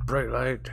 Bright light.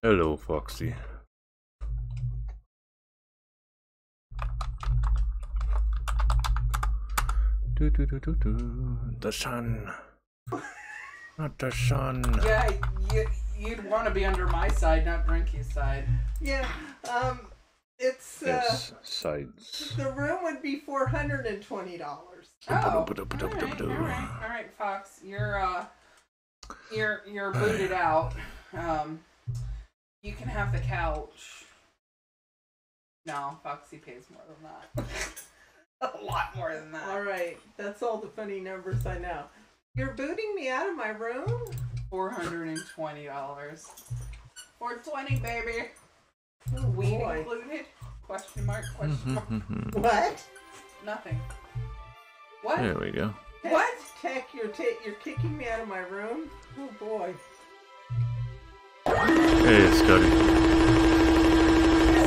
Hello, Foxy. The sun. Not the sun. Yeah, you'd want to be under my side, not Drinky's side. Yeah, it's Yes, sides. the room would be $420. Oh, all right, Fox, you're booted out. You can have the couch. No, Foxy pays more than that. A lot more than that. All right, that's all the funny numbers I know. You're booting me out of my room? $420. $420, baby. Oh, Weed boy. included? Question mark? Question mark? What? Nothing. What? There we go. What? Tech, you're kicking me out of my room? Oh boy. Hey, Scotty.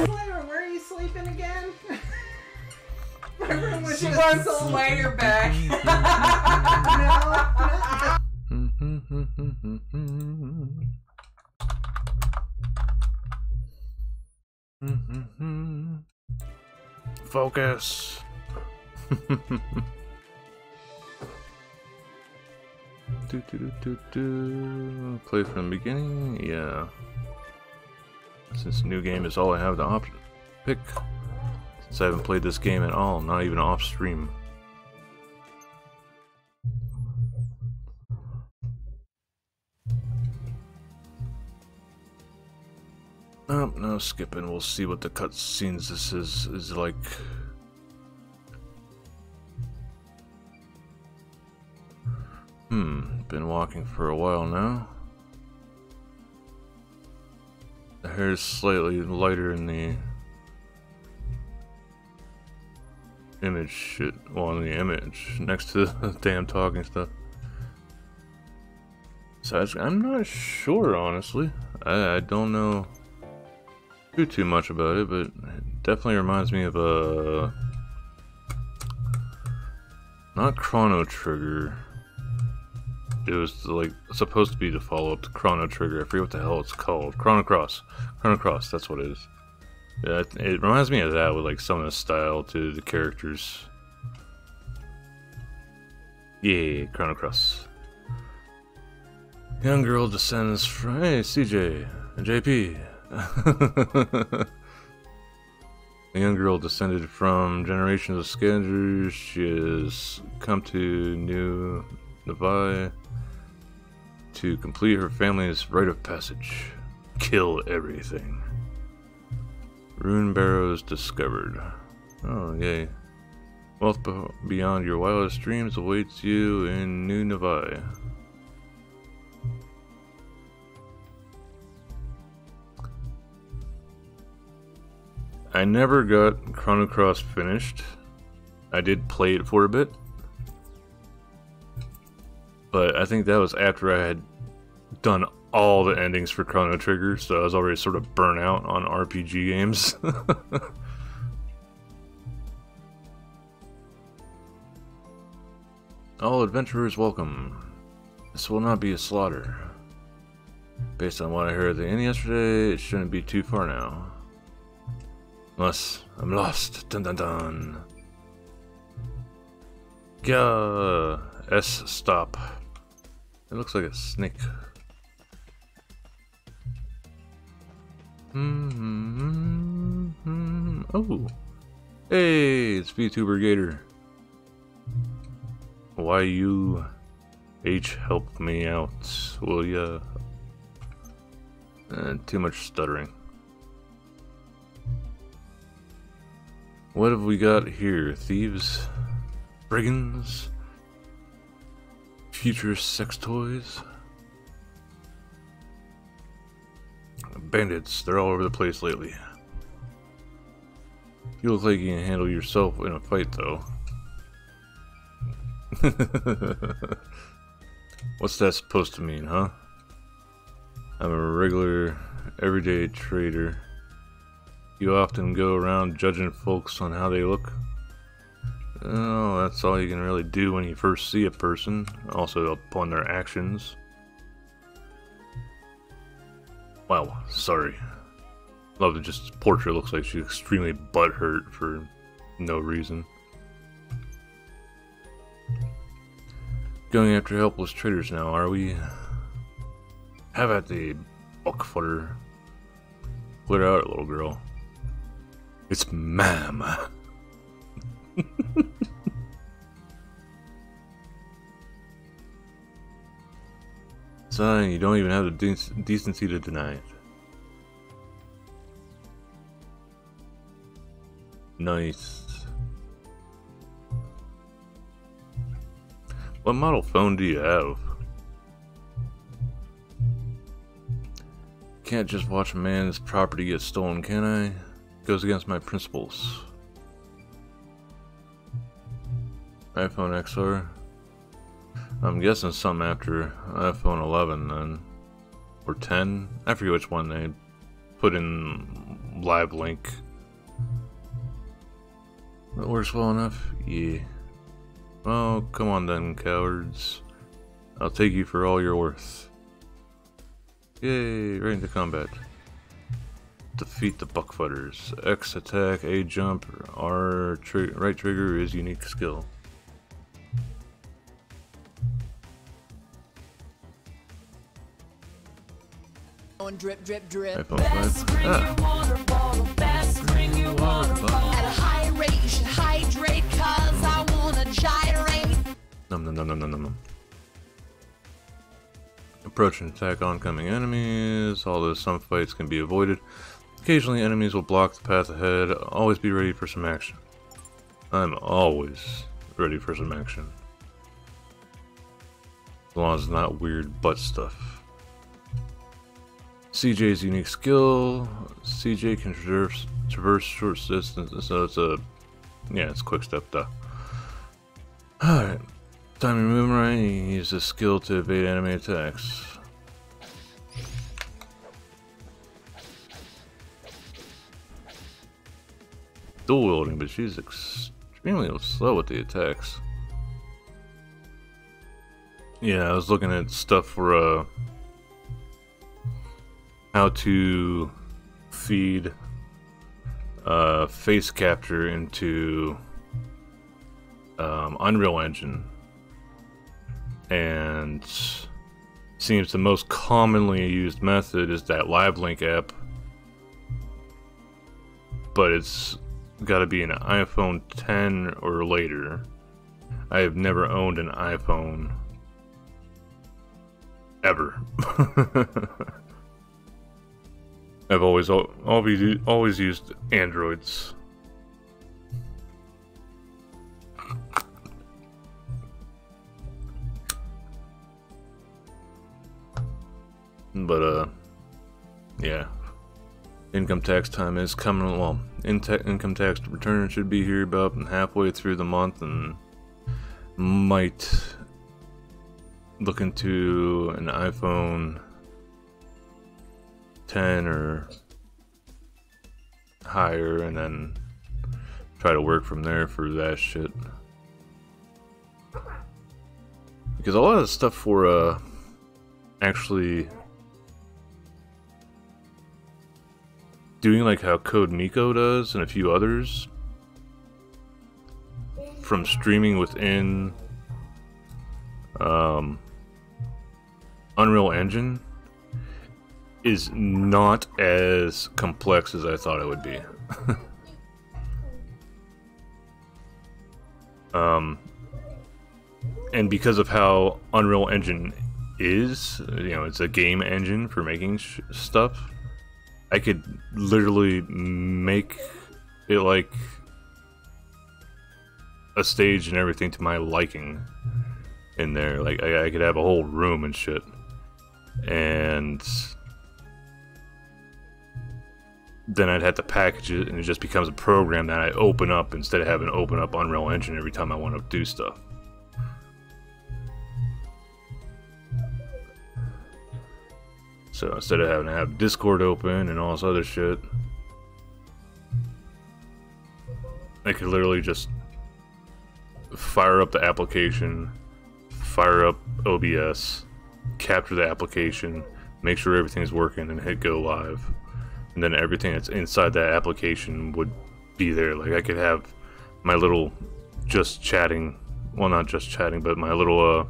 Slayer, where are you sleeping again? My room was She just wants sold. Slayer back. Focus. Play from the beginning? Yeah. Since new game is all I have to pick. Since I haven't played this game at all, not even off stream. Oh, no skipping. We'll see what the cutscenes this is like. Been walking for a while now. The hair is slightly lighter in the image shit. Well, in the image next to the damn talking stuff. So I'm not sure, honestly. I don't know too much about it, but it definitely reminds me of a not Chrono Trigger. It was like supposed to be the follow-up to Chrono Trigger. I forget what the hell it's called. Chrono Cross. Chrono Cross, that's what it is. Yeah, it reminds me of that with like some of the style to the characters. Yeah, Chrono Cross. Young girl descends from hey CJ and JP. A young girl descended from generations of scavengers. She has come to New Nevi to complete her family's rite of passage. Kill everything. Rune barrows discovered. Oh, yay. Wealth beyond your wildest dreams awaits you in New Nevi. I never got Chrono Cross finished. I did play it for a bit. But I think that was after I had done all the endings for Chrono Trigger, so I was already sort of burnt out on RPG games. All adventurers welcome. This will not be a slaughter. Based on what I heard at the inn yesterday, it shouldn't be too far now. Unless I'm lost. Dun dun dun. Gah. S stop. It looks like a snake. Oh. Hey, it's VTuber Gator. Why you help me out, will ya? Too much stuttering. What have we got here? Thieves? Brigands? Future sex toys? bandits. They're all over the place lately. You look like you can handle yourself in a fight, though. What's that supposed to mean, huh? I'm a regular, everyday trader. You often go around judging folks on how they look. Oh, that's all you can really do when you first see a person. Also upon their actions. Wow, sorry. Love that just portrait looks like she's extremely butthurt for no reason. Going after helpless traders now, are we? Have at the buckfutter. Let her out, little girl. It's ma'am. Son, you don't even have the decency to deny it. Nice. What model phone do you have? Can't just watch a man's property get stolen, can I? Goes against my principles. iPhone XR. I'm guessing something after iPhone 11 then. Or 10? I forget which one they put in live link. That works well enough? Yeah. Well, come on then, cowards. I'll take you for all you're worth. Yay, right into combat. Defeat the buckfutters. X attack, A jump, R right trigger is unique skill. Drip, drip, drip. iPhone 5. At a high rate, you should hydrate, cause I wanna gyrate. Num num num num num num. Approach and attack oncoming enemies. Although some fights can be avoided, occasionally enemies will block the path ahead. Always be ready for some action. I'm always ready for some action. As long as it's not weird butt stuff. CJ's unique skill. CJ can traverse short distances, so it's a... yeah, it's quick step though. Alright. Time to move right, use this skill to evade enemy attacks. Dual wielding, but she's extremely slow with the attacks. Yeah, I was looking at stuff for how to feed face capture into Unreal Engine, and seems the most commonly used method is that live link app, but it's got to be an iPhone 10 or later. I have never owned an iPhone ever. I've always used Androids. But yeah. Income tax time is coming. Well, income tax return should be here about halfway through the month, and might look into an iPhone 10 or higher, and then try to work from there for that shit. Because a lot of stuff for actually doing like how Code Miko does and a few others, from streaming within Unreal Engine, is not as complex as I thought it would be. And because of how Unreal Engine is, you know, it's a game engine for making stuff, I could literally make it like a stage and everything to my liking in there. Like, I could have a whole room and shit. And then I'd have to package it, and it just becomes a program that I open up instead of having to open up Unreal Engine every time I want to do stuff. So instead of having to have Discord open and all this other shit, I could literally just fire up the application, fire up OBS, capture the application, make sure everything's working, and hit go live. And then everything that's inside that application would be there. Like I could have my little just chatting, well, not just chatting, but my little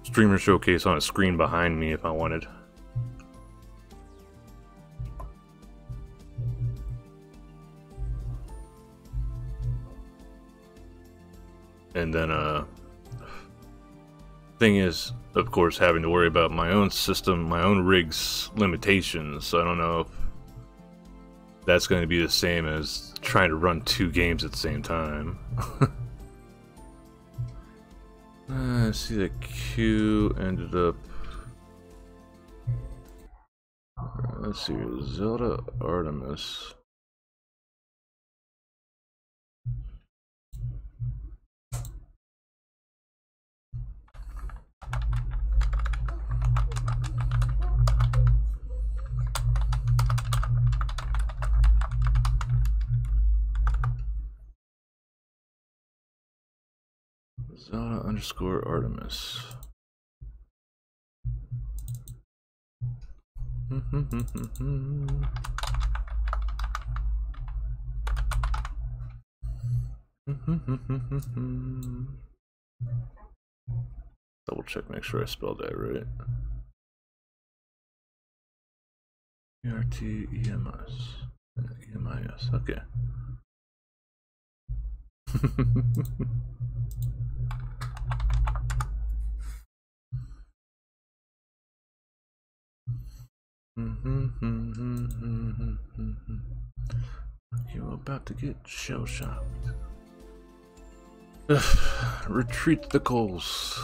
streamer showcase on a screen behind me if I wanted. And then thing is, of course, having to worry about my own system, my own rig's limitations. So I don't know if that's going to be the same as trying to run 2 games at the same time. I see that Q ended up. Let's see, Zelda Artemis. Zelda underscore Artemis. Double check, make sure I spelled that right. E-R-T-E-M-S. E-M-I-S, okay. You're about to get shell-shocked. Retreat the coals.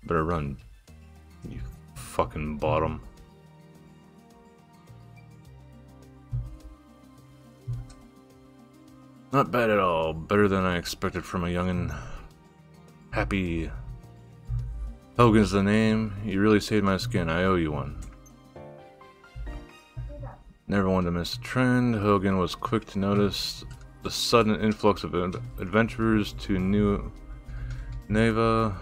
Better run, you fucking bottom. Not bad at all. Better than I expected from a youngin'. Happy. Hogan's the name. You really saved my skin. I owe you one. Never wanted to miss a trend. Hogan was quick to notice the sudden influx of adventurers to New Neva,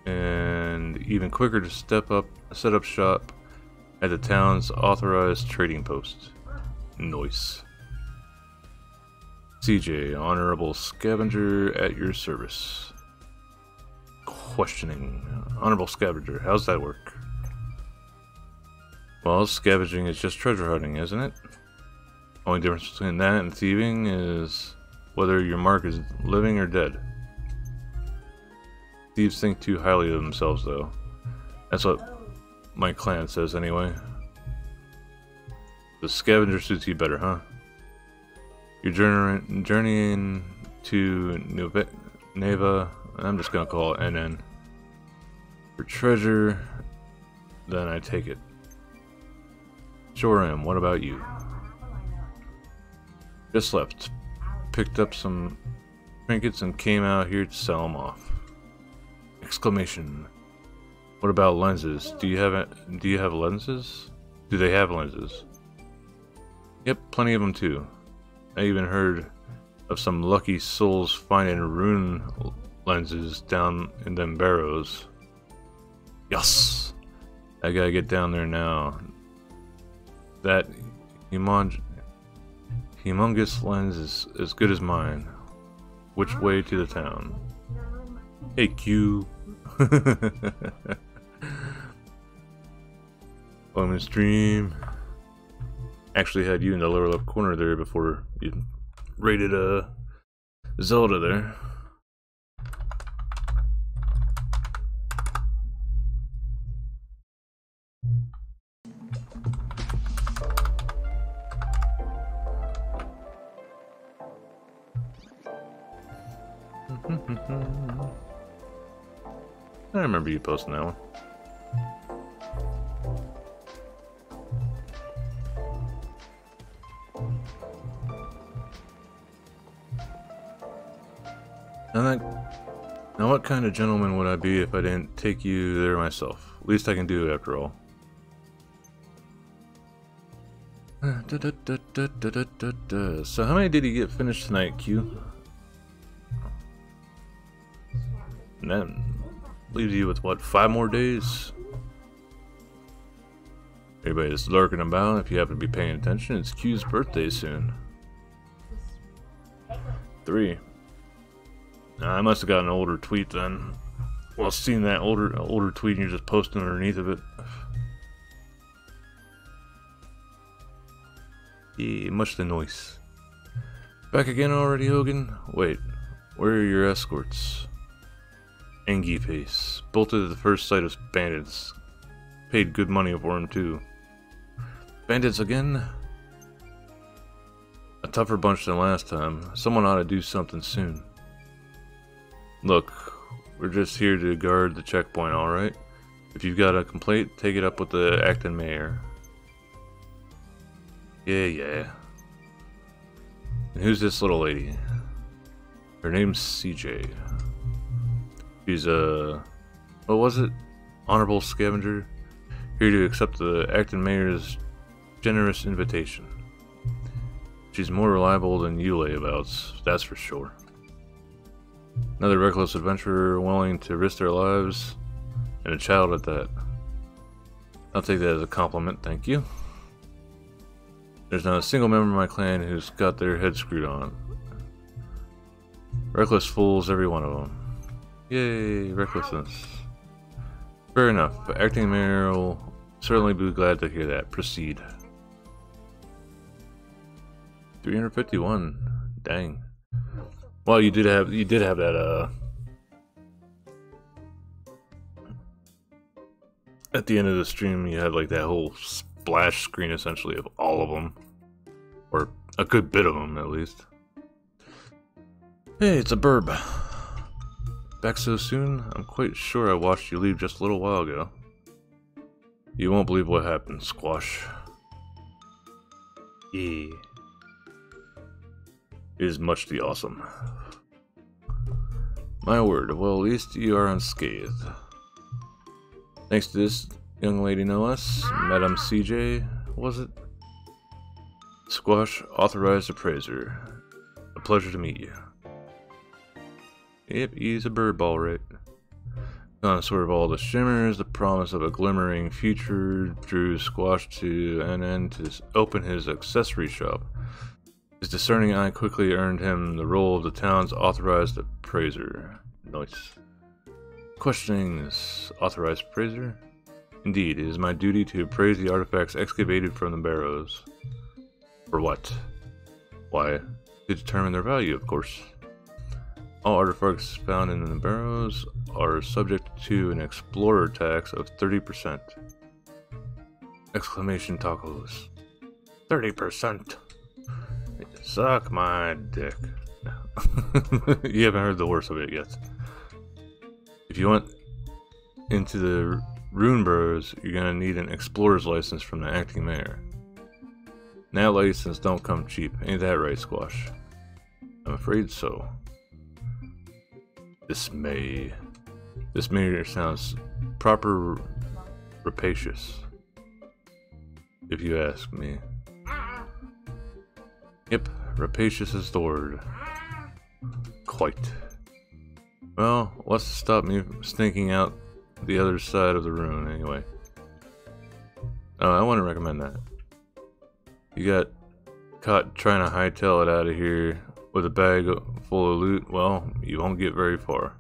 and even quicker to set up shop at the town's authorized trading post. Nice. CJ, honorable scavenger at your service. Questioning. Honorable scavenger, how's that work? Well, scavenging is just treasure hunting, isn't it? Only difference between that and thieving is whether your mark is living or dead. Thieves think too highly of themselves, though. That's what my clan says, anyway. The scavenger suits you better, huh? You're journeying to Neva, I'm just gonna call it NN. For treasure, then I take it. Sure am, what about you? Just left. Picked up some trinkets and came out here to sell them off. Exclamation. What about lenses? Do you have lenses? Do they have lenses? Yep, plenty of them too. I even heard of some lucky souls finding rune lenses down in them barrows. Yes! I gotta get down there now. That humongous lens is as good as mine. Which way to the town? Hey Q! On the stream. Actually had you in the lower left corner there before you raided Zelda there. I remember you posting that one. What kind of gentleman would I be if I didn't take you there myself? Least I can do after all. So how many did he get finished tonight, Q? And that leaves you with what, 5 more days? Everybody that's lurking about, if you happen to be paying attention, it's Q's birthday soon. 3. I must have got an older tweet then. Well, seeing that older tweet and you're just posting underneath of it. Yeah, much the noise. Back again already, Hogan? Wait, where are your escorts? Angie face. Bolted at the first sight of bandits. Paid good money for him too. Bandits again? A tougher bunch than last time. Someone ought to do something soon. Look, we're just here to guard the checkpoint, alright? If you've got a complaint, take it up with the acting mayor. Yeah. And who's this little lady? Her name's CJ. She's a... what was it? Honorable scavenger? Here to accept the acting mayor's generous invitation. She's more reliable than you layabouts, that's for sure. Another reckless adventurer willing to risk their lives, and a child at that. I'll take that as a compliment, thank you. There's not a single member of my clan who's got their head screwed on. Reckless fools, every one of them. Yay, recklessness. Fair enough, but acting mayor will certainly be glad to hear that. Proceed. 351. Dang. Well, you did have that at the end of the stream you had like that whole splash screen essentially of all of them, or a good bit of them at least. Hey, it's a burb. Back so soon? I'm quite sure I watched you leave just a little while ago. You won't believe what happened, Squash. Yeah. It is much the awesome. My word, well, at least you are unscathed. Thanks to this young lady, no less, Madame CJ, was it? Squash, authorized appraiser. A pleasure to meet you. Yep, he's a bird ball, right? Connoisseur of all the shimmers, the promise of a glimmering future drew Squash to an end to open his accessory shop. His discerning eye quickly earned him the role of the town's authorized appraiser. Nice. Questioning this authorized appraiser? Indeed, it is my duty to appraise the artifacts excavated from the barrows. For what? Why, to determine their value, of course. All artifacts found in the barrows are subject to an explorer tax of 30%. Exclamation tacos. 30%. Suck my dick. You haven't heard the worst of it yet. If you want into the Rune Burrows, you're gonna need an explorer's license from the acting mayor. That license don't come cheap, ain't that right, Squash? I'm afraid so. Dismay. This mayor sounds proper rapacious, if you ask me. Yep, rapacious is the word. Quite. Well, what's to stop me from sneaking out the other side of the rune, anyway? Oh, I wouldn't recommend that. You got caught trying to hightail it out of here with a bag full of loot, well, you won't get very far.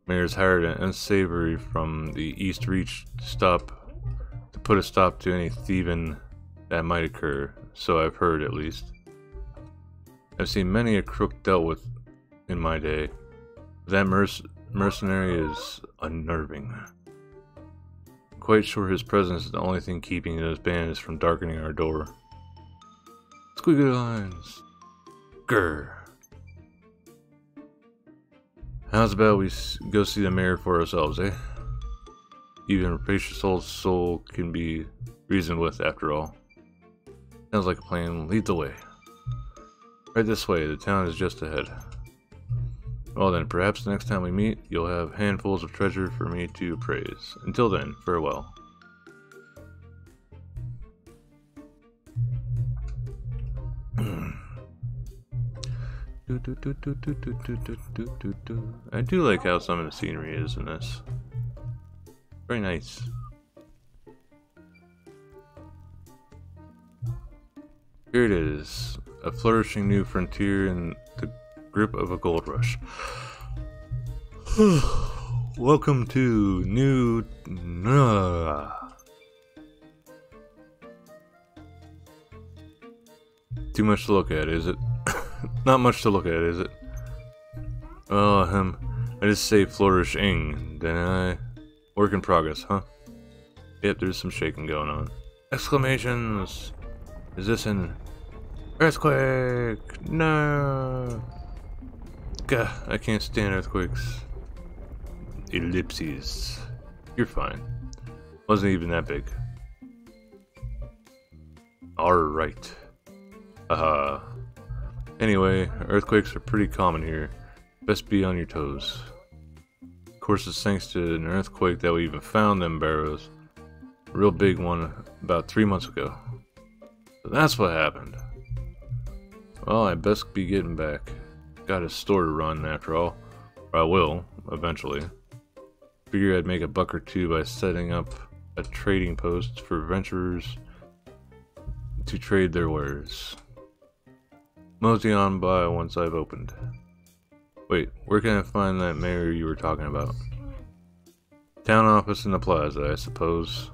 Mayor's hired an unsavory from the East Reach to put a stop to any thieving that might occur, so I've heard at least. I've seen many a crook dealt with in my day. That mercenary is unnerving. I'm quite sure his presence is the only thing keeping those bandits from darkening our door. Squiggly lines. Grr. How's about we go see the mayor for ourselves, eh? Even rapacious old soul can be reasoned with after all. Sounds like a plan. Lead the way. Right this way, the town is just ahead. Well then, perhaps the next time we meet, you'll have handfuls of treasure for me to appraise. Until then, farewell. I do like how some of the scenery is in this. Very nice. Here it is, a flourishing new frontier in the grip of a gold rush. Welcome to New... Too much to look at, is it? Not much to look at, is it? Oh, I just say flourishing, didn't I? Work in progress, huh? Yep, there's some shaking going on. Exclamations! Is this an earthquake? No! Gah, I can't stand earthquakes. Ellipses. You're fine. Wasn't even that big. Alright. Haha. Anyway, earthquakes are pretty common here. Best be on your toes. Of course, it's thanks to an earthquake that we even found them barrows. A real big one about 3 months ago. So that's what happened. Well, I best be getting back. Got a store to run after all. Or I will, eventually. Figure I'd make a buck or two by setting up a trading post for venturers to trade their wares. Mosey on by once I've opened. Wait, where can I find that mayor you were talking about? Town office in the plaza, I suppose.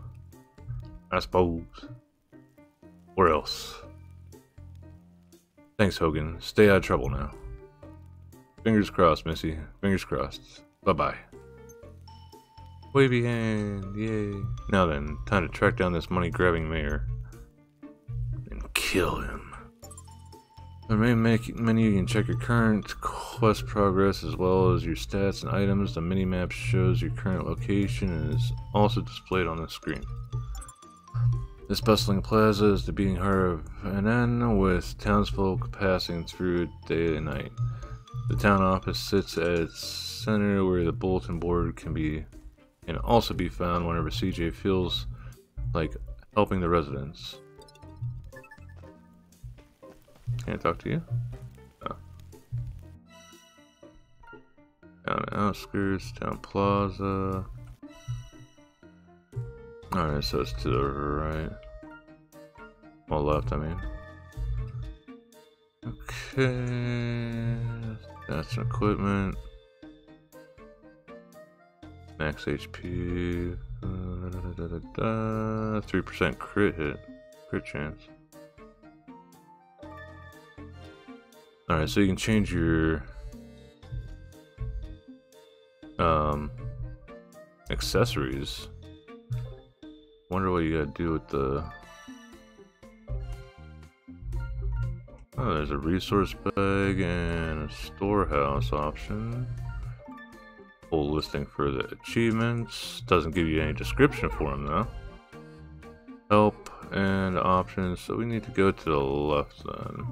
Where else? Thanks, Hogan. Stay out of trouble now. Fingers crossed, Missy. Fingers crossed. Bye-bye. Wavy hand, yay. Now then, time to track down this money-grabbing mayor. And kill him. On the main menu, you can check your current quest progress as well as your stats and items. The mini-map shows your current location and is also displayed on the screen. This bustling plaza is the beating heart of Eiyuden, with townsfolk passing through it day and night. The town office sits at its center where the bulletin board can also be found whenever CJ feels like helping the residents. Can I talk to you? Oh. Town outskirts, town plaza. Alright, so it's to the right. Well, left, I mean. Okay. That's some equipment. Max HP. 3% crit hit. Crit chance. Alright, so you can change your accessories. Wonder what you gotta do with the... Oh, there's a resource bag and a storehouse option. Full listing for the achievements. Doesn't give you any description for them though. Help and options, so we need to go to the left then.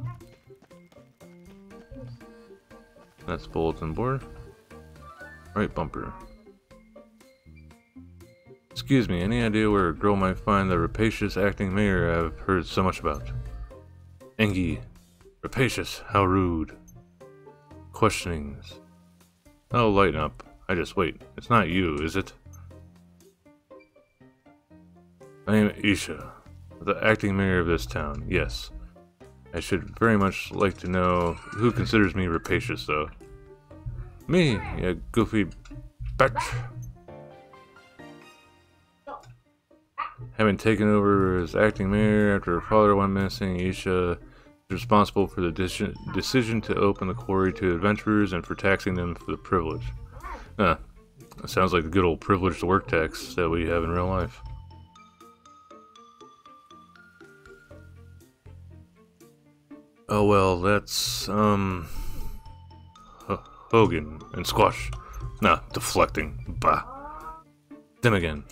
That's bulletin board. Right bumper. Excuse me, any idea where a girl might find the rapacious acting mayor I've heard so much about? Engie. Rapacious, how rude. Questionings. Oh, lighten up. I just wait. It's not you, is it? I am Isha, the acting mayor of this town, yes. I should very much like to know who considers me rapacious, though. Me, you goofy bitch. Having taken over as acting mayor after her father went missing, Isha is responsible for the decision to open the quarry to adventurers and for taxing them for the privilege. That sounds like the good old privilege to work tax that we have in real life. Oh well, that's, Hogan and Squash. Nah, deflecting. Bah. Them again.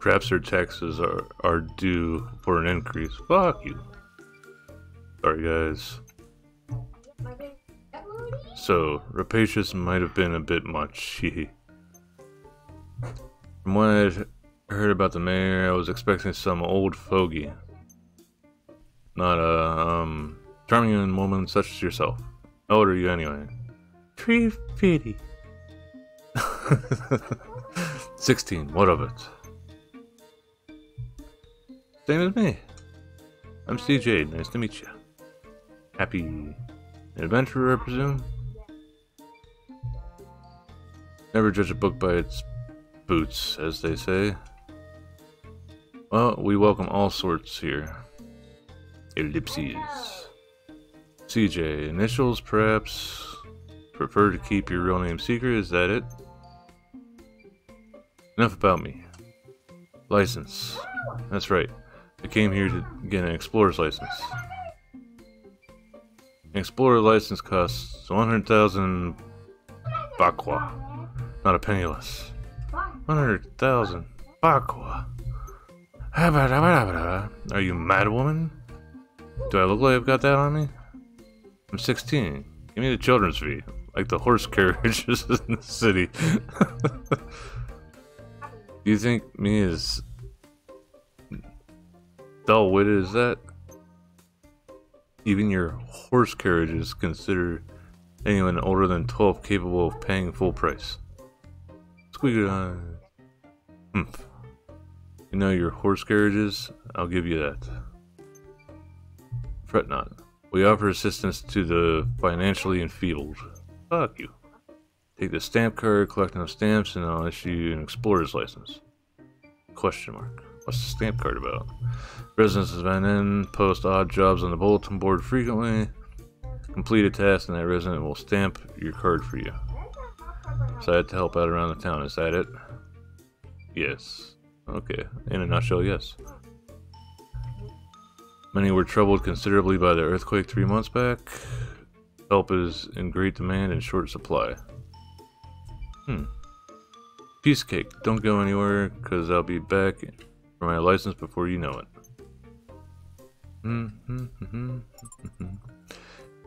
Perhaps their taxes are due for an increase. Fuck you. Sorry, guys. So, rapacious might have been a bit much. From what I'd heard about the mayor, I was expecting some old fogey. Not a, charming young woman such as yourself. How old are you anyway? 350. 16, what of it? Same as me. I'm CJ, nice to meet you. Happy adventurer, I presume? Never judge a book by its boots, as they say. Well, we welcome all sorts here. Ellipses. CJ, initials perhaps? Prefer to keep your real name secret, is that it? Enough about me. License. That's right. I came here to get an explorer's license. An explorer license costs 100,000 bakwa. Not a penny less. 100,000 bakwa. Are you mad, woman? Do I look like I've got that on me? I'm 16. Give me the children's fee. Like the horse carriages in the city. Do you think me as dull-witted as that? Even your horse carriages consider anyone older than 12 capable of paying full price. Squeak it on. Humph. You know your horse carriages? I'll give you that. Fret not. We offer assistance to the financially enfeebled. Fuck you. Take the stamp card, collect enough stamps, and I'll issue you an explorer's license. Question mark. What's the stamp card about? Residents of Van Inn post odd jobs on the bulletin board frequently. Complete a task and that resident will stamp your card for you. So I had to help out around the town, is that it? Yes. Okay. In a nutshell, yes. Many were troubled considerably by the earthquake 3 months back. Help is in great demand and short supply. Piece of cake. Don't go anywhere, because I'll be back for my license before you know it.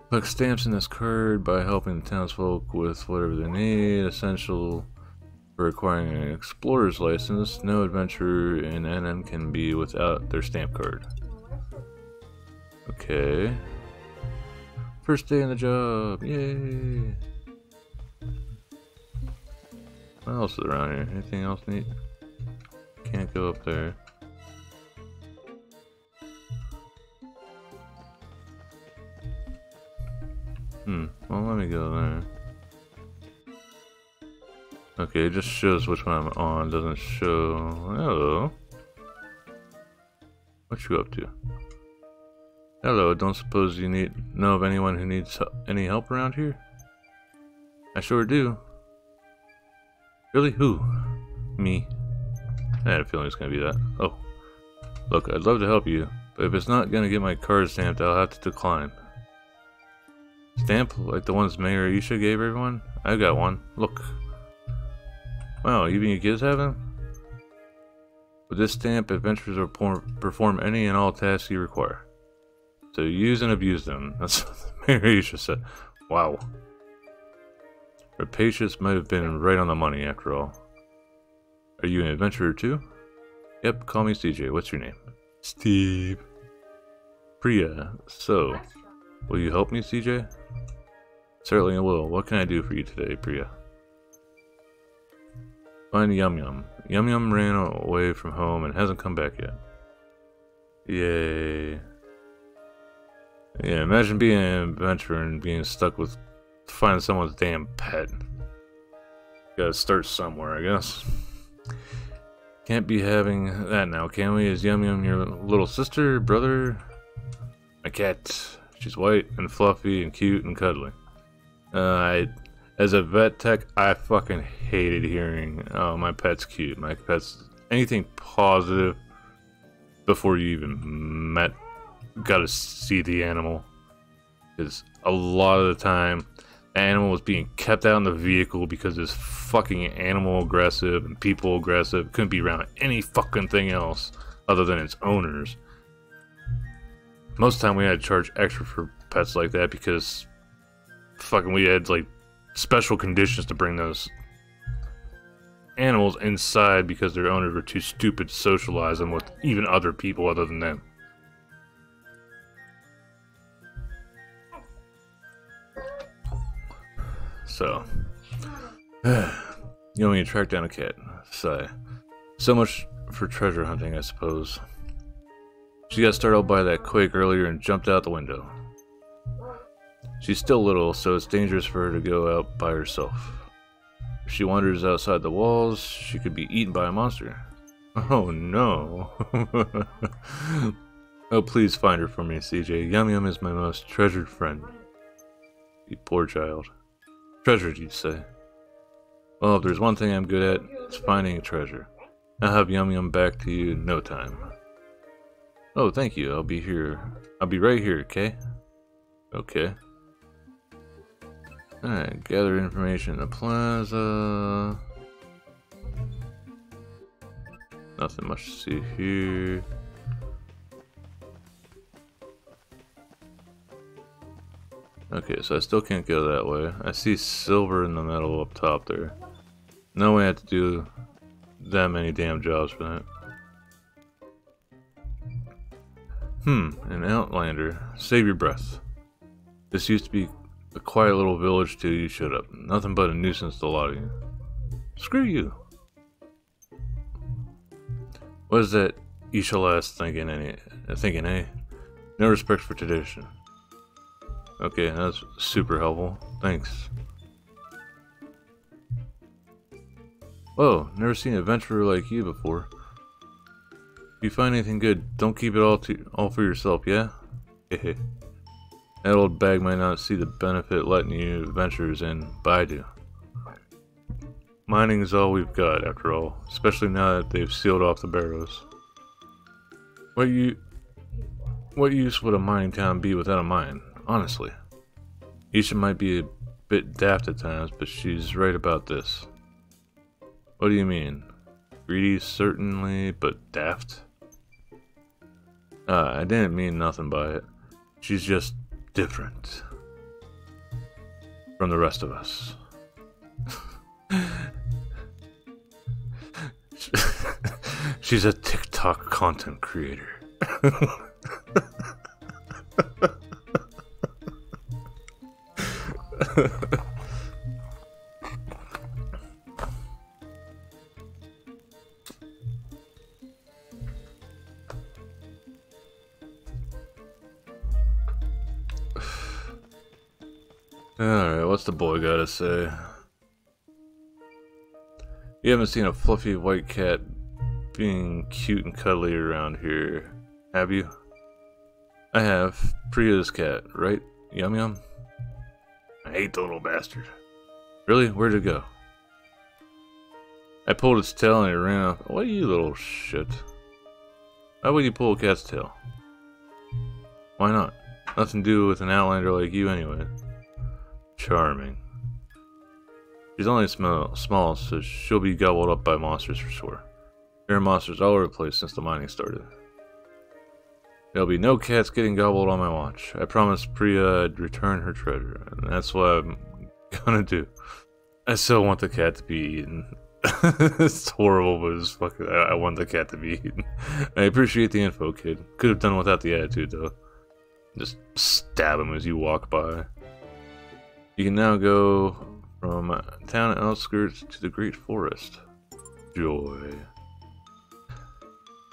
Collect stamps in this card by helping the townsfolk with whatever they need. Essential for acquiring an explorer's license. No adventurer in NM can be without their stamp card. Okay. First day on the job. Yay. What else is around here? Anything else neat? Can't go up there. Well, let me go there. Okay, it just shows which one I'm on. Doesn't show. Hello. What you up to? Hello. Don't suppose you know of anyone who needs any help around here? I sure do. Really? Who? Me. I had a feeling it's gonna be that. Oh. Look, I'd love to help you, but if it's not gonna get my card stamped, I'll have to decline. Stamp like the ones Mayor Isha gave everyone? I've got one. Look. Wow, even your kids have them? With this stamp, adventurers will perform any and all tasks you require. So use and abuse them. That's what Mayor Isha said. Wow. Rapacious might have been right on the money after all. Are you an adventurer too? Yep, call me CJ. What's your name? Steve. Priya. So, will you help me, CJ? Certainly I will. What can I do for you today, Priya? Find Yum Yum. Yum Yum ran away from home and hasn't come back yet. Yay. Yeah, imagine being an adventurer and being stuck with finding someone's damn pet. Gotta start somewhere, I guess. Can't be having that now, can we? Is Yum Yum your little sister, brother? My cat. She's white and fluffy and cute and cuddly. As a vet tech, I fucking hated hearing, oh, my pet's cute. My pet's anything positive before you even gotta see the animal. Because a lot of the time, the animal was being kept out in the vehicle because it's fucking animal aggressive and people aggressive. Couldn't be around any fucking thing else other than its owners. Most of the time we had to charge extra for pets like that because fucking we had like special conditions to bring those animals inside because their owners were too stupid to socialize them with even other people other than them. So, you want me to track down a cat? Sigh. So much for treasure hunting, I suppose. She got startled by that quake earlier and jumped out the window. She's still little, so it's dangerous for her to go out by herself. If she wanders outside the walls, she could be eaten by a monster. Oh no. Oh, please find her for me, CJ. Yum Yum is my most treasured friend. You poor child. Treasured, you'd say. Well, if there's one thing I'm good at, it's finding a treasure. I'll have Yum Yum back to you in no time. Oh, thank you. I'll be here. I'll be right here, okay? Okay. Alright, gather information in the plaza. Nothing much to see here. Okay, so I still can't go that way. I see silver in the metal up top there. No way I have to do that many damn jobs for that. An outlander. Save your breath. This used to be a quiet little village till you showed up. Nothing but a nuisance to a lot of you. Screw you. What is that Ishalas thinking, eh? No respect for tradition. Okay, that's super helpful. Thanks. Whoa, never seen an adventurer like you before. If you find anything good, don't keep it all for yourself, yeah? Hehe. That old bag might not see the benefit letting you adventures in, but I do. Mining is all we've got, after all, especially now that they've sealed off the barrows. What use would a mining town be without a mine? Honestly. Isha might be a bit daft at times, but she's right about this. What do you mean? Greedy, certainly, but daft? I didn't mean nothing by it. She's just different from the rest of us. She's a TikTok content creator. Alright, what's the boy gotta say? You haven't seen a fluffy white cat being cute and cuddly around here, have you? I have. Priya's cat, right? Yum Yum? I hate the little bastard. Really? Where'd it go? I pulled its tail and it ran off. What you little shit? Why would you pull a cat's tail? Why not? Nothing to do with an outlander like you anyway. Charming. She's only small, so she'll be gobbled up by monsters for sure. There are monsters all over the place since the mining started. There'll be no cats getting gobbled on my watch. I promised Priya I'd return her treasure, and that's what I'm gonna do. I still want the cat to be eaten. It's horrible, but it's fucking. I want the cat to be eaten. I appreciate the info, kid. Could have done without the attitude, though. Just stab him as you walk by. You can now go from town outskirts to the great forest. Joy.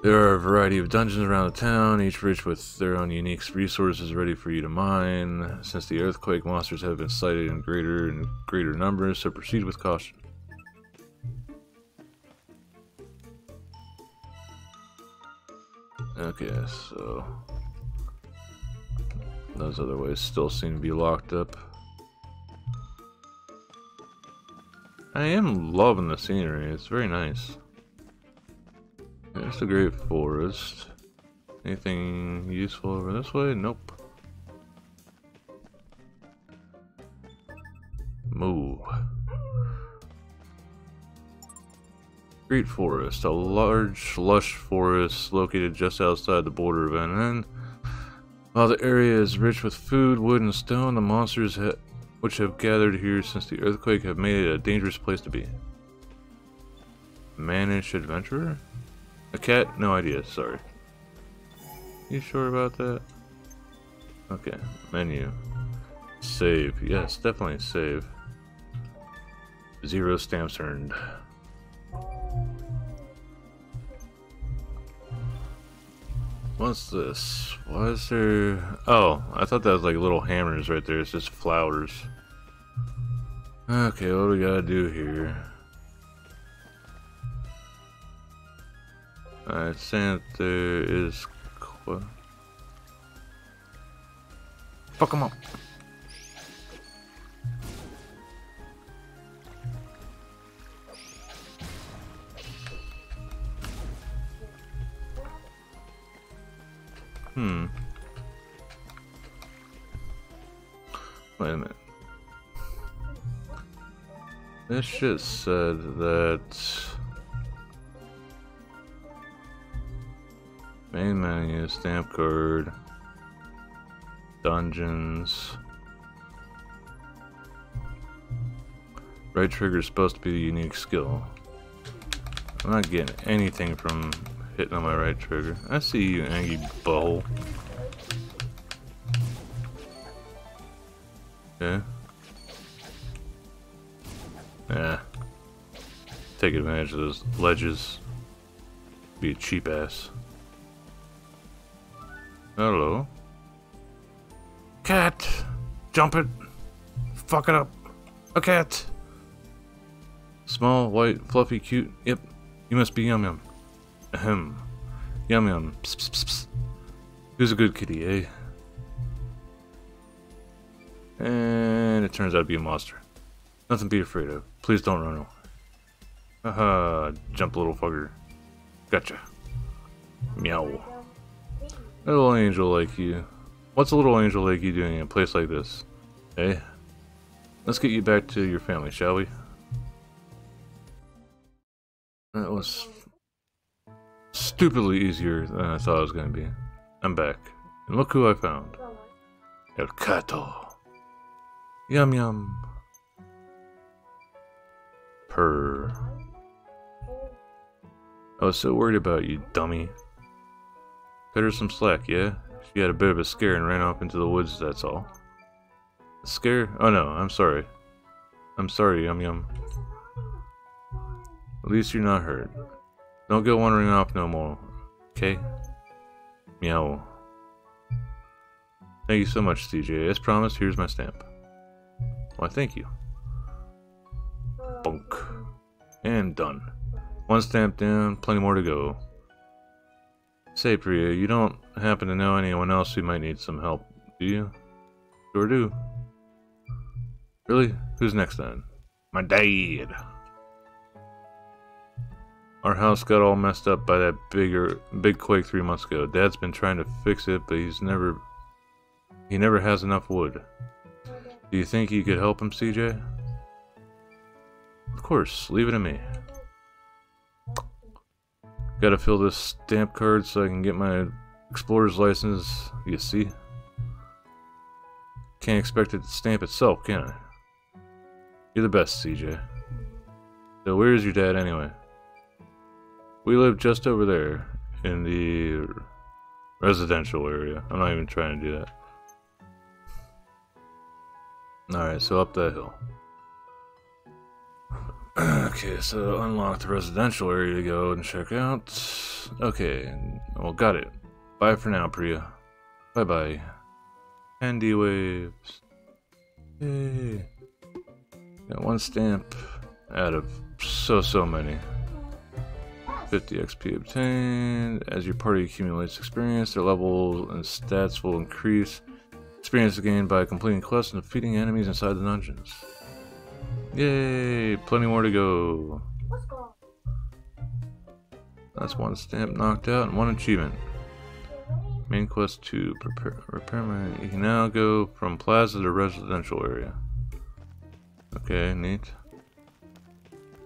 There are a variety of dungeons around the town, each rich with their own unique resources ready for you to mine. Since the earthquake monsters have been sighted in greater and greater numbers, so proceed with caution. Okay, so those other ways still seem to be locked up. I am loving the scenery, it's very nice. There's the great forest. Anything useful over this way? Nope. Move. Great forest, a large, lush forest located just outside the border of Eiyuden. While the area is rich with food, wood, and stone, the monsters which have gathered here since the earthquake have made it a dangerous place to be. Mannish adventurer? A cat? No idea, sorry. You sure about that? Okay, menu. Save. Yes, definitely save. 0 stamps earned. What's this? Why is there... Oh, I thought that was like little hammers right there. It's just flowers. Okay, what do we gotta do here? Alright, saying that there is... Fuck him up! Wait a minute. This shit said that main menu, stamp card, dungeons. Right trigger is supposed to be a unique skill. I'm not getting anything from hitting on my right trigger. I see you, Angie Butthole. Okay. Yeah. Take advantage of those ledges. Be a cheap ass. Hello. Cat! Jump it! Fuck it up! A cat! Small, white, fluffy, cute. Yep. You must be Yum Yum. Ahem. Yum Yum. Psst, psst, psst. Who's a good kitty, eh? And it turns out to be a monster. Nothing to be afraid of. Please don't run away. Haha, jump little fucker. Gotcha. Meow. A little angel like you. What's a little angel like you doing in a place like this? Eh? Let's get you back to your family, shall we? That was stupidly easier than I thought it was going to be. I'm back. And look who I found. El Cato. Yum yum. Purr. I was so worried about you, dummy. Cut her some slack, yeah? She had a bit of a scare and ran off into the woods, that's all. A scare? Oh no, I'm sorry. I'm sorry, Yum Yum. At least you're not hurt. Don't go wandering off no more, okay? Meow. Thank you so much, CJ. As promised, here's my stamp. Why, thank you. Bunk. And done. One stamp down, plenty more to go. Say, Priya, you don't happen to know anyone else who might need some help, do you? Sure do. Really? Who's next then? My dad. Our house got all messed up by that big quake 3 months ago. Dad's been trying to fix it, but he never has enough wood. Do you think you could help him, CJ? Of course, leave it to me. Gotta fill this stamp card so I can get my explorer's license, you see? Can't expect it to stamp itself, can I? You're the best, CJ. So where's your dad anyway? We live just over there, in the residential area. I'm not even trying to do that. Alright, so up that hill. Okay, so unlock the residential area to go and check out. Okay, well, got it. Bye for now, Priya. Bye-bye. Handy waves. Yay. Got one stamp out of so many. 50 XP obtained. As your party accumulates experience, their levels and stats will increase. Experience gained by completing quests and defeating enemies inside the dungeons. Yay! Plenty more to go. That's one stamp knocked out and one achievement. Main quest 2. Repair my... You can now go from plaza to residential area. Okay, neat.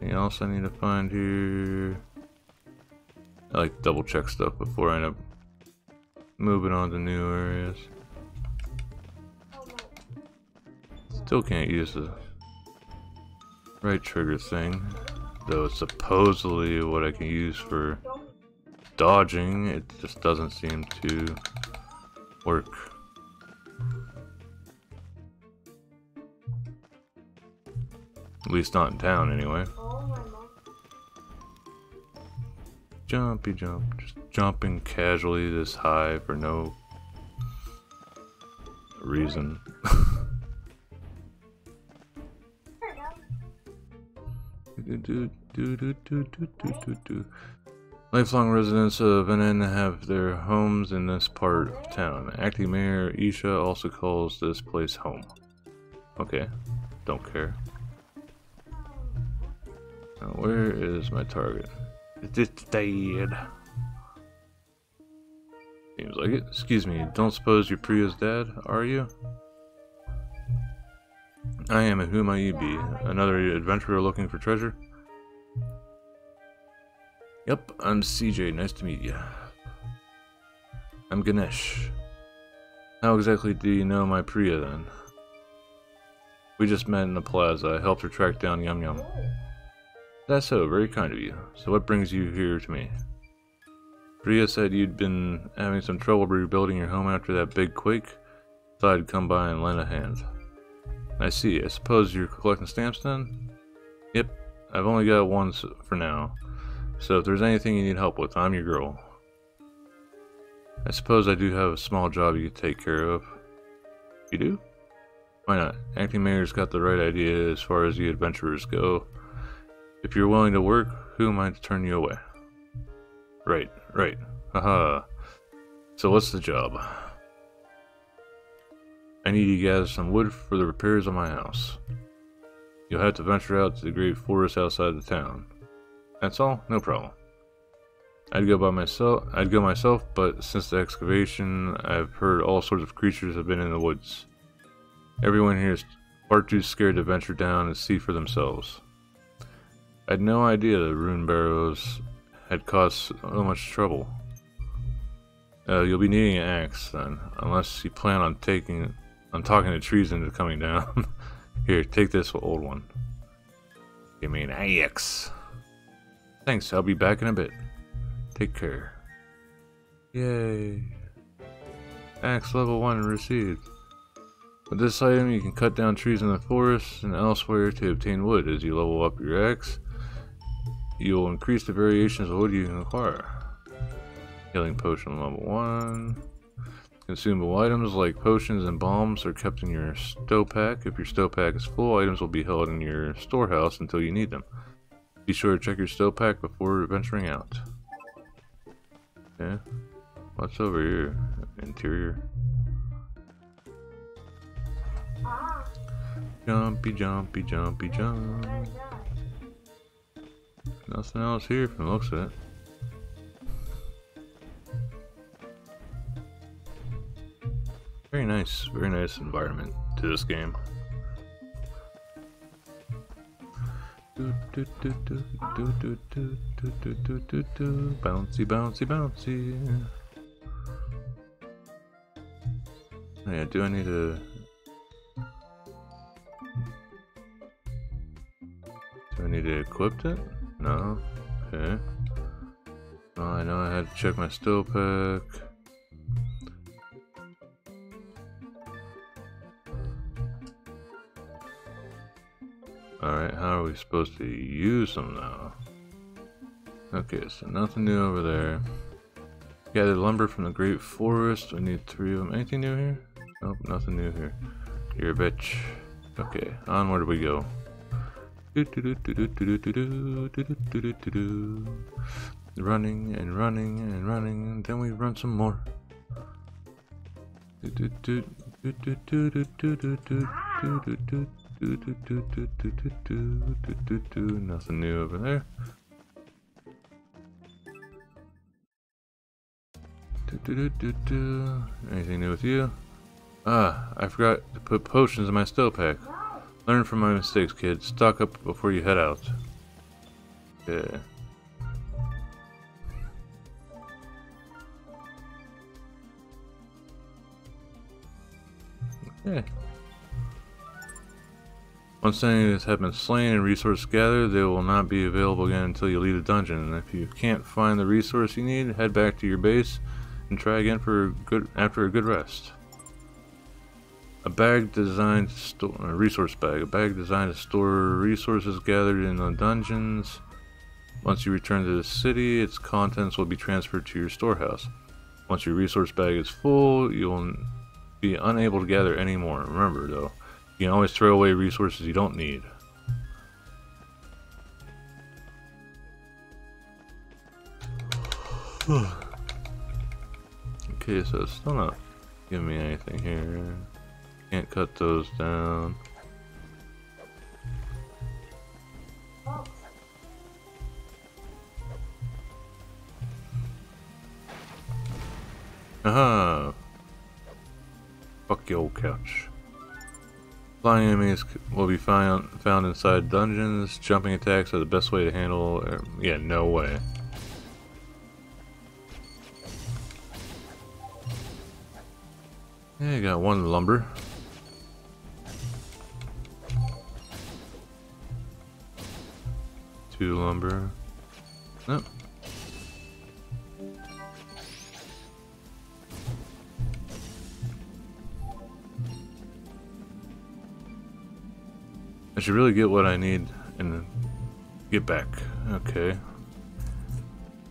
Anything else I need to find here? I like to double check stuff before I end up moving on to new areas. Still can't use the right trigger thing. Though it's supposedly what I can use for dodging, it just doesn't seem to work. At least not in town, anyway. Jumpy jump, just jumping casually this high for no reason. Lifelong residents of Eiyuden have their homes in this part of town. Acting Mayor Isha also calls this place home. Okay, don't care. Now where is my target? It's dead. Seems like it. Excuse me, don't suppose you're Priya's dad, are you? I am, and who might you be? Another adventurer looking for treasure? Yep, I'm CJ, nice to meet you. I'm Ganesh. How exactly do you know my Priya then? We just met in the plaza. I helped her track down Yum Yum. That's so, very kind of you. So what brings you here to me? Priya said you'd been having some trouble rebuilding your home after that big quake. Thought I'd come by and lend a hand. I see. I suppose you're collecting stamps then? Yep. I've only got one for now. So if there's anything you need help with, I'm your girl. I suppose I do have a small job you could take care of. You do? Why not? Acting Mayor's got the right idea as far as the adventurers go. If you're willing to work, who am I to turn you away? Right. Haha. So what's the job? I need you to gather some wood for the repairs on my house. You'll have to venture out to the great forest outside the town. That's all? No problem. I'd go myself, but since the excavation, I've heard all sorts of creatures have been in the woods. Everyone here is far too scared to venture down and see for themselves. I had no idea the rune barrows had caused so much trouble. You'll be needing an axe then, unless you plan on talking to trees into coming down. Here, take this old one. Give me an axe. Thanks, I'll be back in a bit. Take care. Yay. Axe level 1 received. With this item, you can cut down trees in the forest and elsewhere to obtain wood. As you level up your axe, you will increase the variations of wood you can acquire. Healing potion level 1. Consumable items like potions and bombs are kept in your stow pack. If your stow pack is full, items will be held in your storehouse until you need them. Be sure to check your stow pack before venturing out. Okay. What's over here? Interior. Jumpy, jumpy, jumpy, jump. Nothing else here from the looks of it. Very nice environment to this game. Bouncy, bouncy, bouncy. Oh yeah, do I need to... Do I need to equip it? No. Okay. Well, I know I had to check my stow pack. Alright, how are we supposed to use them now? Okay, so nothing new over there. Gathered lumber from the great forest. We need 3 of them. Anything new here? Nope, nothing new here. You're a bitch. Okay, onward we go. Running and running and running, and then we run some more. Nothing new over there. Anything new with you? Ah, I forgot to put potions in my stow pack. Learn from my mistakes, kid. Stock up before you head out. Yeah. Okay. Once enemies have been slain and resources gathered, they will not be available again until you leave the dungeon. And if you can't find the resource you need, head back to your base and try again after a good rest. A bag designed to store a resource bag. A bag designed to store resources gathered in the dungeons. Once you return to the city, its contents will be transferred to your storehouse. Once your resource bag is full, you will be unable to gather any more. Remember, though, you can always throw away resources you don't need. Okay, so it's still not giving me anything here. Can't cut those down. Aha! Fuck your couch. Flying enemies will be found inside dungeons. Jumping attacks are the best way to handle. Yeah, no way. Yeah, I got one lumber. Two lumber. Nope. I should really get what I need and get back. Okay.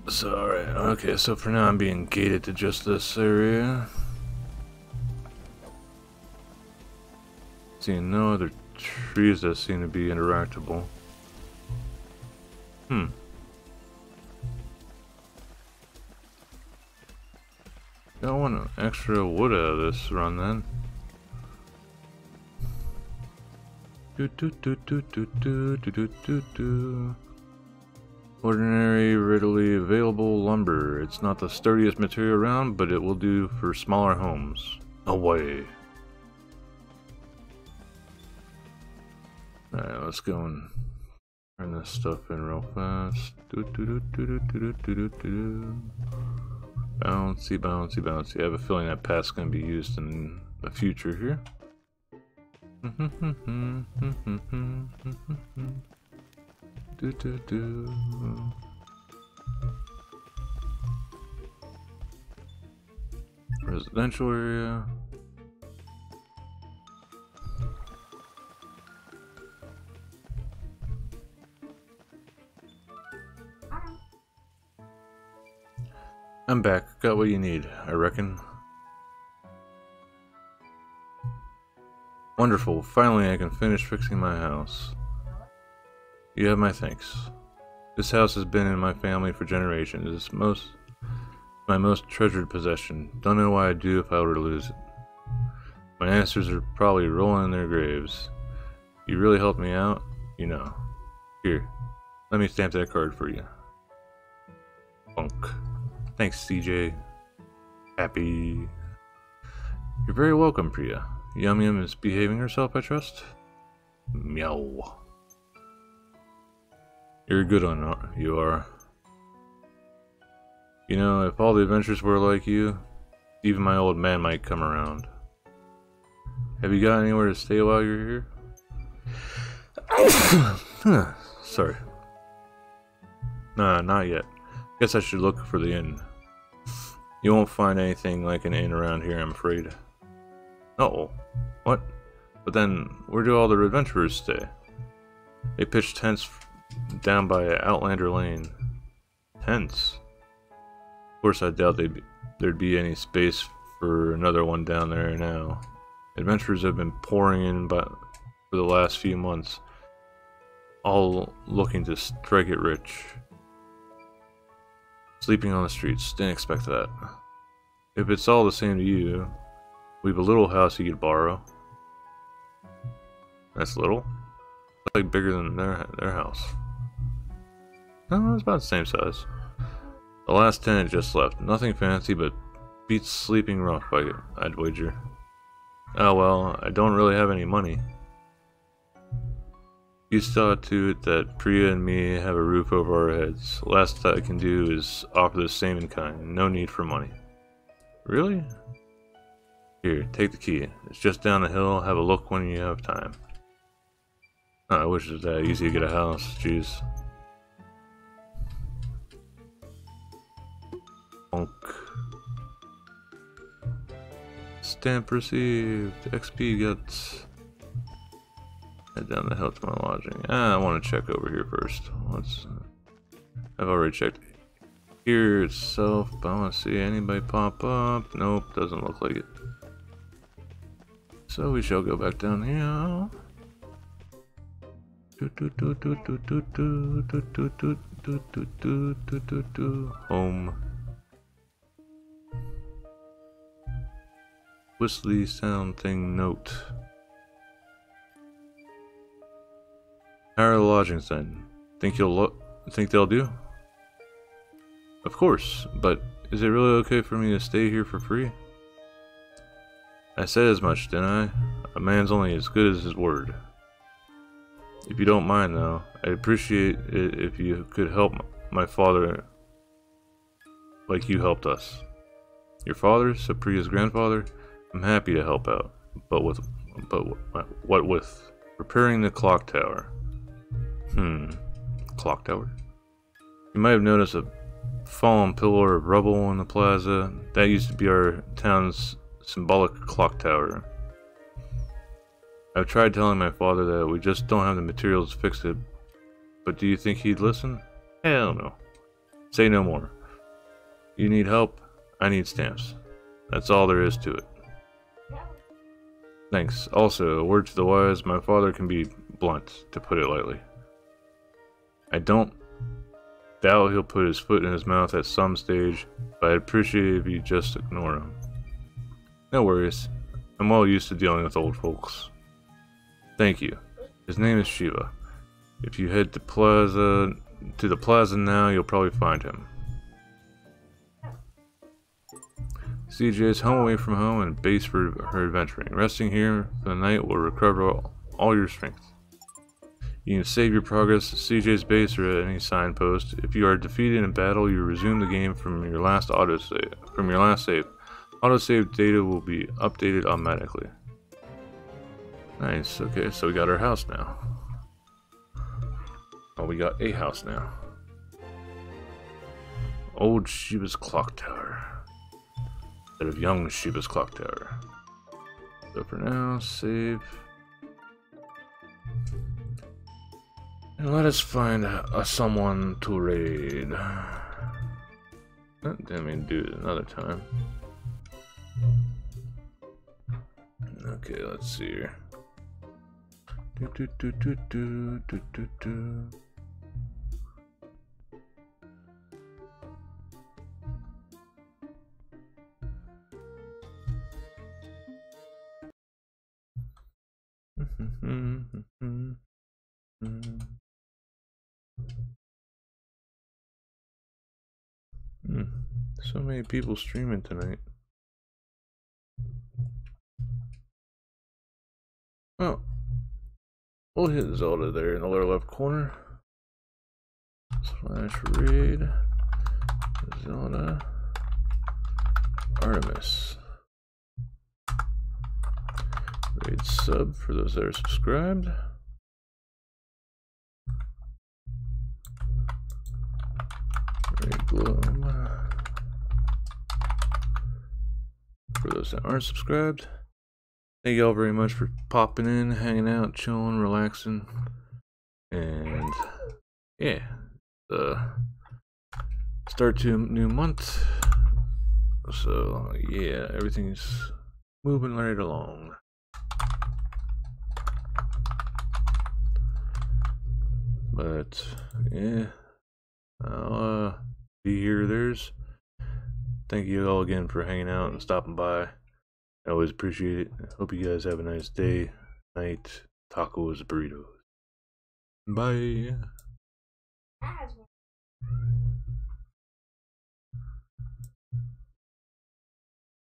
So, alright. Okay, so for now I'm being gated to just this area. Seeing no other trees that seem to be interactable. I want extra wood out of this run then. Ordinary, readily available lumber. It's not the sturdiest material around, but it will do for smaller homes. Away. Alright, let's go and turn this stuff in real fast. Bouncy, bouncy, bouncy. I have a feeling that path's going to be used in the future here. Residential area. I'm back. Got what you need, I reckon. Wonderful. Finally, I can finish fixing my house. You have my thanks. This house has been in my family for generations. It's my most treasured possession. Don't know why I'd do if I were to lose it. My ancestors are probably rolling in their graves. You really helped me out, you know. Here, let me stamp that card for you. Bunk. Thanks, CJ. Happy. You're very welcome, Priya. Yum Yum is behaving herself, I trust? Meow. You're a good one, you are. You know, if all the adventures were like you, even my old man might come around. Have you got anywhere to stay while you're here? Sorry. Nah, not yet. Guess I should look for the inn. You won't find anything like an inn around here, I'm afraid. Uh-oh. What? But then, where do all the adventurers stay? They pitch tents down by Outlander Lane. Tents? Of course, I doubt there'd be any space for another one down there now. Adventurers have been pouring in for the last few months, all looking to strike it rich. Sleeping on the streets, didn't expect that. If it's all the same to you, we have a little house you could borrow. That's little? It's like bigger than their house. No, it's about the same size. The last tenant just left. Nothing fancy, but beats sleeping rough, I'd wager. Oh well, I don't really have any money. You saw to it that Priya and me have a roof over our heads. Last I can do is offer the same in kind. No need for money. Really? Here, take the key. It's just down the hill. Have a look when you have time. I wish it was that easy to get a house. Jeez. Bonk. Stamp received. XP got. Head down the hill to my lodging. I want to check over here first. I've already checked here itself, but I want to see anybody pop up. Nope, doesn't look like it. So we shall go back down here. Home. Whistly sound thing note. How are the lodgings then? Think they'll do? Of course, but is it really okay for me to stay here for free? I said as much, didn't I? A man's only as good as his word. If you don't mind though, I'd appreciate it if you could help my father like you helped us. Your father, Supriya's grandfather? I'm happy to help out, but what with repairing the clock tower? Clock tower? You might have noticed a fallen pillar of rubble in the plaza. That used to be our town's symbolic clock tower. I've tried telling my father that we just don't have the materials to fix it, but do you think he'd listen? Hell no. Say no more. You need help, I need stamps. That's all there is to it. Thanks. Also, a word to the wise, my father can be blunt, to put it lightly. I don't doubt he'll put his foot in his mouth at some stage, but I'd appreciate it if you just ignore him. No worries. I'm well used to dealing with old folks. Thank you. His name is Shiva. If you head to the plaza now, you'll probably find him. CJ is home away from home and base for her adventuring. Resting here for the night will recover all your strength. You can save your progress at CJ's base or at any signpost. If you are defeated in battle, you resume the game from your last autosave. Autosave data will be updated automatically. Nice. Okay, so we got our house now. Oh, we got a house now. Old Shiva's clock tower. Instead of young Shiva's clock tower. So for now, save. And let us find someone to raid. Didn't mean to do it another time. Okay, let's see here. So many people streaming tonight. Oh, we'll hit Zelda there in the lower left corner. Slash raid Zelda Artemis. Raid sub for those that are subscribed. Raid Gloom for those that aren't subscribed. Thank y'all very much for popping in, hanging out, chilling, relaxing, and yeah, start to a new month. So yeah, everything's moving right along. But yeah, I'll be here. Thank you all again for hanging out and stopping by. I always appreciate it. Hope you guys have a nice day, night, tacos, burritos. Bye.